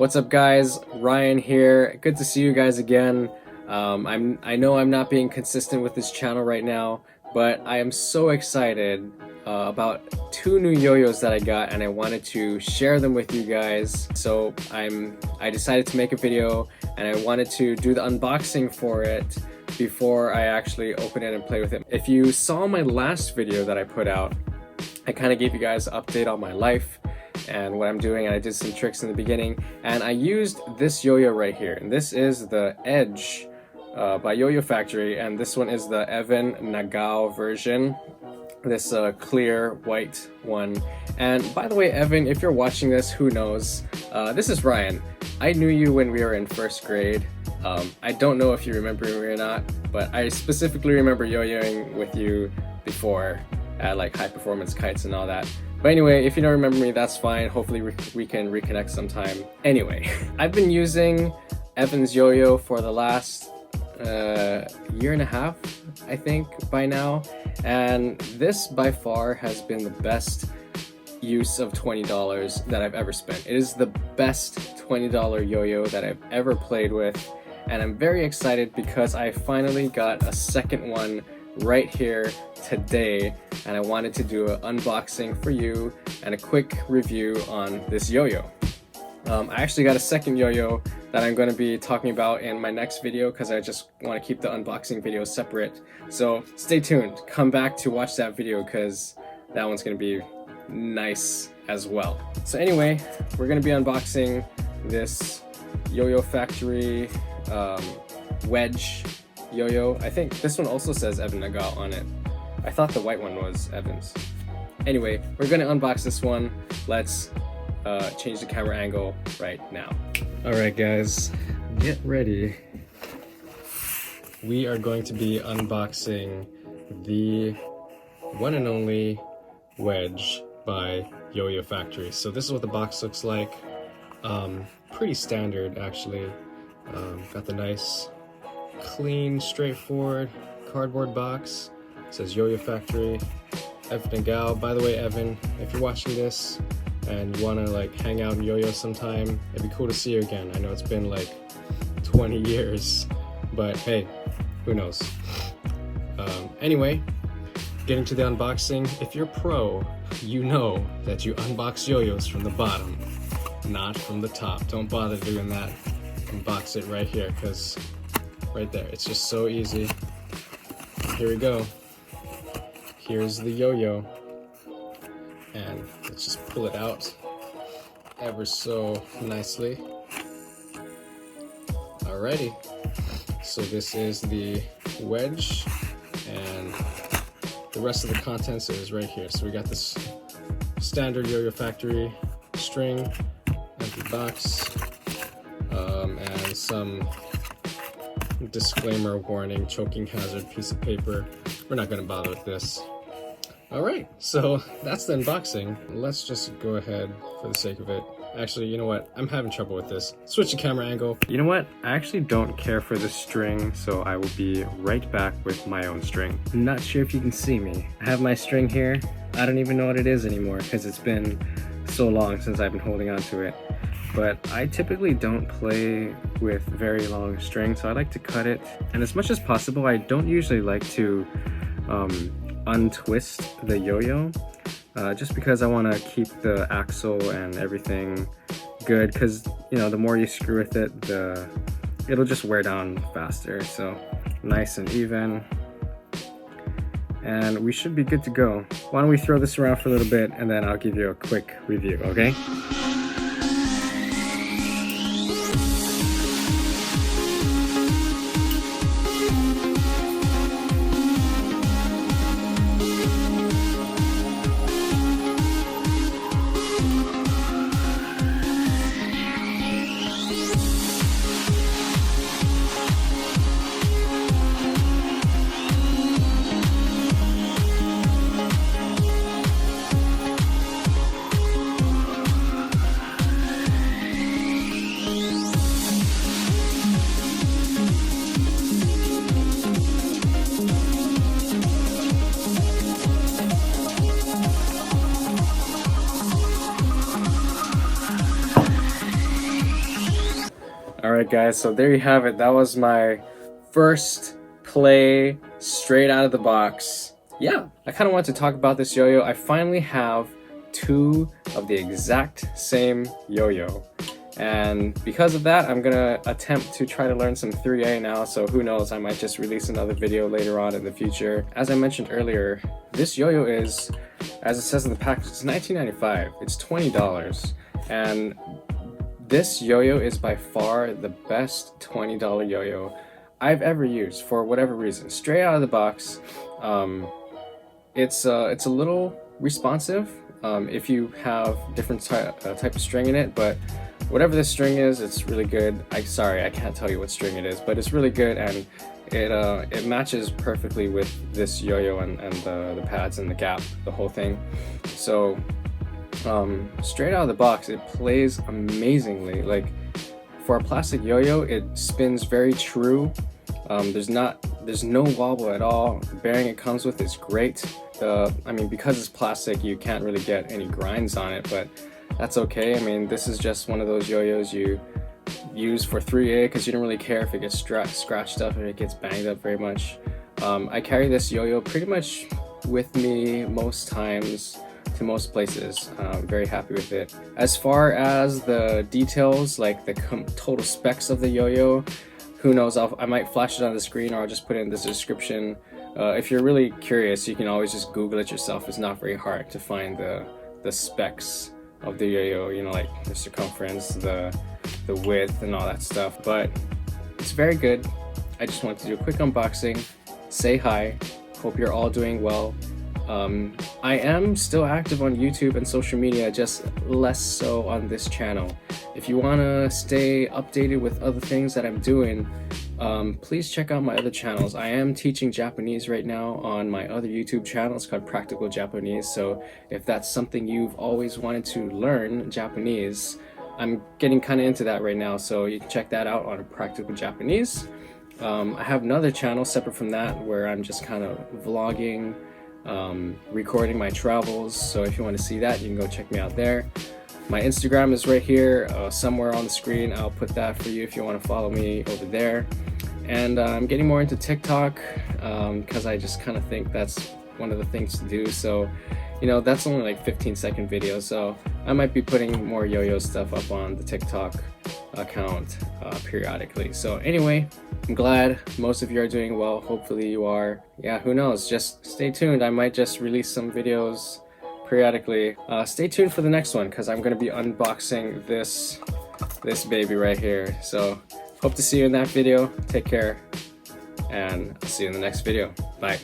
What's up, guys? Ryan here. Good to see you guys again. I know I'm not being consistent with this channel right now, but I am so excited about two new yo-yos that I got, and I wanted to share them with you guys. So I decided to make a video, and I wanted to do the unboxing for it before I actually open it and play with it. If you saw my last video that I put out, I kind of gave you guys an update on my life and what I'm doing, and I did some tricks in the beginning, and I used this yo-yo right here, and this is the Edge by Yoyofactory, and this one is the Evan Nagao version, this clear white one. And by the way, Evan, if you're watching this, who knows, this is Ryan. I knew you when we were in first grade. I don't know if you remember me or not, but I specifically remember yo-yoing with you before at like high performance kites and all that. But anyway, if you don't remember me, that's fine. Hopefully we can reconnect sometime. Anyway, I've been using Evan's yo-yo for the last year and a half, I think, by now. And this by far has been the best use of $20 that I've ever spent. It is the best $20 yo-yo that I've ever played with. And I'm very excited because I finally got a second one right here today, and I wanted to do an unboxing for you and a quick review on this yo-yo. I actually got a second yo-yo that I'm going to be talking about in my next video because I just want to keep the unboxing video separate. So stay tuned, come back to watch that video because that one's going to be nice as well. So anyway, we're going to be unboxing this Yoyofactory Wedge yo-yo. I think this one also says Evan Nagao on it. I thought the white one was Evan's. Anyway, we're gonna unbox this one. Let's change the camera angle right now. Alright guys, get ready. We are going to be unboxing the one and only Wedge by Yoyofactory. So this is what the box looks like. Pretty standard actually. Got the nice clean, straightforward cardboard box. It says Yoyofactory, Evan Nagao. By the way, Evan, if you're watching this and you want to like hang out and yo-yo sometime, it'd be cool to see you again. I know it's been like 20 years, but hey, who knows. Anyway, getting to the unboxing. If you're pro, you know that you unbox yo-yos from the bottom, not from the top. Don't bother doing that. Unbox it right here, because right there, it's just so easy. Here we go. Here's the yo-yo, and let's just pull it out ever so nicely. Alrighty, so this is the Wedge, and the rest of the contents is right here. So we got this standard Yoyofactory string, empty box, and some disclaimer, warning, choking hazard piece of paper. We're not going to bother with this. Alright, so that's the unboxing. Let's just go ahead for the sake of it. Actually, you know what? I'm having trouble with this. Switch the camera angle. You know what? I actually don't care for the string, so I will be right back with my own string. I'm not sure if you can see me. I have my string here. I don't even know what it is anymore because it's been so long since I've been holding on to it. But I typically don't play with very long string, so I like to cut it. And as much as possible, I don't usually like to untwist the yo-yo, just because I want to keep the axle and everything good, because you know, the more you screw with it, it'll just wear down faster. So nice and even, and we should be good to go. Why don't we throw this around for a little bit and then I'll give you a quick review, okay? Alright guys, so there you have it. That was my first play straight out of the box. Yeah, I kind of want to talk about this yo-yo. I finally have two of the exact same yo-yo. And because of that, I'm gonna attempt to try to learn some 3A now, so who knows, I might just release another video later on in the future. As I mentioned earlier, this yo-yo is, as it says in the package, it's $19.95. It's $20. And this yo-yo is by far the best $20 yo-yo I've ever used for whatever reason. Straight out of the box, it's a little responsive if you have different type of string in it, but whatever this string is, it's really good. Sorry, I can't tell you what string it is, but it's really good, and it matches perfectly with this yo-yo and the pads and the gap, the whole thing. So straight out of the box, it plays amazingly. Like, for a plastic yo-yo, it spins very true. There's no wobble at all. The bearing it comes with is great. I mean, because it's plastic, you can't really get any grinds on it, but that's okay. I mean, this is just one of those yo-yos you use for 3A because you don't really care if it gets scratched up or it gets banged up very much. I carry this yo-yo pretty much with me most times to most places. I'm very happy with it. As far as the details, like the total specs of the yo-yo, who knows, I might flash it on the screen, or I'll just put it in the description. If you're really curious, you can always just Google it yourself. It's not very hard to find the specs of the yo-yo, you know, like the circumference, the width and all that stuff, but it's very good. I just wanted to do a quick unboxing, say hi, hope you're all doing well. I am still active on YouTube and social media, just less so on this channel. If you want to stay updated with other things that I'm doing, please check out my other channels. I am teaching Japanese right now on my other YouTube channel. It's called Practical Japanese. So if that's something you've always wanted to learn Japanese, I'm getting kind of into that right now. So you can check that out on Practical Japanese. I have another channel separate from that where I'm just kind of vlogging, recording my travels. So if you want to see that, you can go check me out there. My Instagram is right here, somewhere on the screen. I'll put that for you if you want to follow me over there. And I'm getting more into TikTok because I just kind of think that's one of the things to do. So, you know, that's only like 15-second videos. So I might be putting more yo-yo stuff up on the TikTok account periodically. So anyway, I'm glad most of you are doing well. Hopefully you are. Yeah, who knows? Just stay tuned. I might just release some videos periodically. Stay tuned for the next one because I'm going to be unboxing this baby right here. So hope to see you in that video. Take care, and I'll see you in the next video. Bye.